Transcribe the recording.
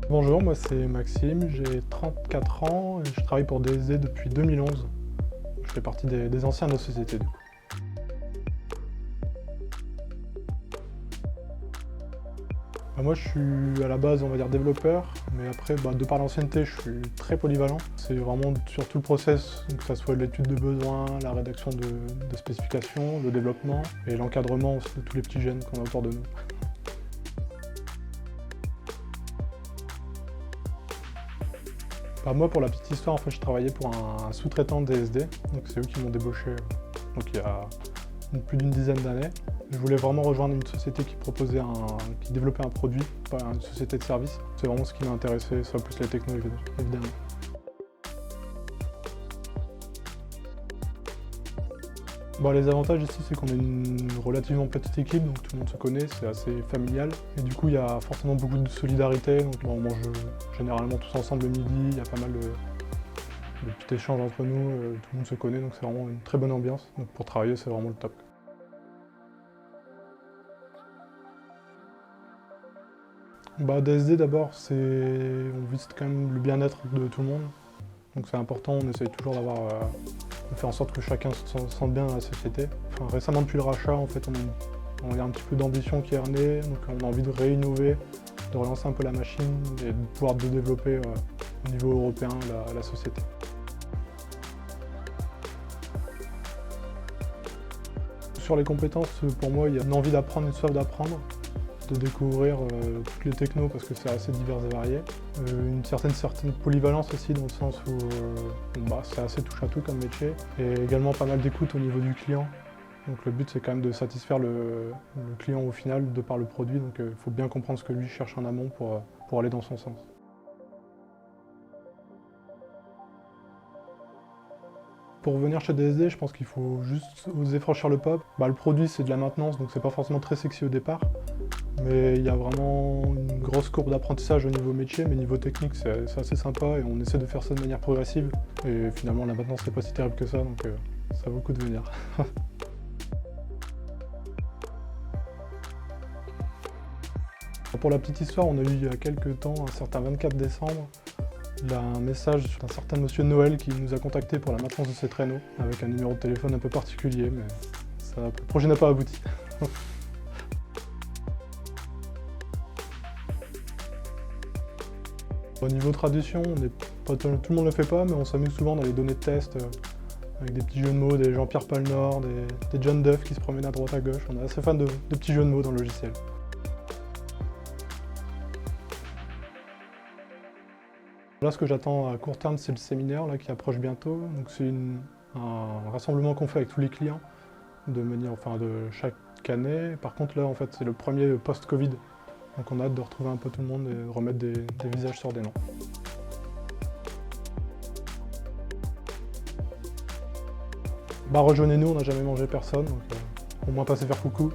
Bonjour, moi c'est Maxime, j'ai 34 ans et je travaille pour DSD depuis 2011. Je fais partie des anciens de la société du coup. Moi je suis à la base on va dire développeur, mais après de par l'ancienneté je suis très polyvalent. C'est vraiment sur tout le process, que ce soit l'étude de besoins, la rédaction de spécifications, le développement et l'encadrement aussi de tous les petits jeunes qu'on a autour de nous. Moi, pour la petite histoire, en fait, je travaillais pour un sous-traitant de DSD, donc c'est eux qui m'ont débauché donc il y a plus d'une dizaine d'années. Je voulais vraiment rejoindre une société qui développait un produit, pas une société de service. C'est vraiment ce qui m'a intéressé, ça plus les technos évidemment. Les avantages ici, c'est qu'on est une relativement petite équipe, donc tout le monde se connaît, c'est assez familial. Et du coup, il y a forcément beaucoup de solidarité, donc on mange généralement tous ensemble le midi, il y a pas mal de petits échanges entre nous, tout le monde se connaît, donc c'est vraiment une très bonne ambiance. Donc pour travailler, c'est vraiment le top. DSD d'abord, on vise quand même le bien-être de tout le monde, donc c'est important, on essaye toujours de faire en sorte que chacun se sente bien dans la société. Récemment, depuis le rachat, en fait, on a un petit peu d'ambition qui est née, donc on a envie de réinnover, de relancer un peu la machine et de pouvoir développer au niveau européen la société. Sur les compétences, pour moi, il y a une envie d'apprendre, une soif d'apprendre, de découvrir toutes les technos parce que c'est assez divers et varié. Une certaine polyvalence aussi dans le sens où c'est assez touche à tout comme métier. Et également pas mal d'écoute au niveau du client. Donc le but c'est quand même de satisfaire le client au final de par le produit. Donc il faut bien comprendre ce que lui cherche en amont pour aller dans son sens. Pour venir chez DSD, je pense qu'il faut juste oser franchir le pas. Le produit c'est de la maintenance donc c'est pas forcément très sexy au départ. Mais il y a vraiment une grosse courbe d'apprentissage au niveau métier, mais niveau technique c'est assez sympa et on essaie de faire ça de manière progressive. Et finalement la maintenance c'est pas si terrible que ça, donc ça vaut le coup de venir. Pour la petite histoire, on a eu il y a quelques temps, un certain 24 décembre, un message d'un certain monsieur Noël qui nous a contacté pour la maintenance de ses traîneaux, avec un numéro de téléphone un peu particulier, mais le projet n'a pas abouti. Au niveau traduction, tout le monde ne le fait pas, mais on s'amuse souvent dans les données de test, avec des petits jeux de mots, des Jean-Pierre Palnor, des John Duff qui se promènent à droite à gauche. On est assez fan de petits jeux de mots dans le logiciel. Là, ce que j'attends à court terme, c'est le séminaire là, qui approche bientôt. Donc c'est un rassemblement qu'on fait avec tous les clients de chaque année. Par contre, là, en fait, c'est le premier post-Covid. Donc on a hâte de retrouver un peu tout le monde et de remettre des visages sur des noms. Rejoignez-nous, on n'a jamais mangé personne, donc au moins passez faire coucou.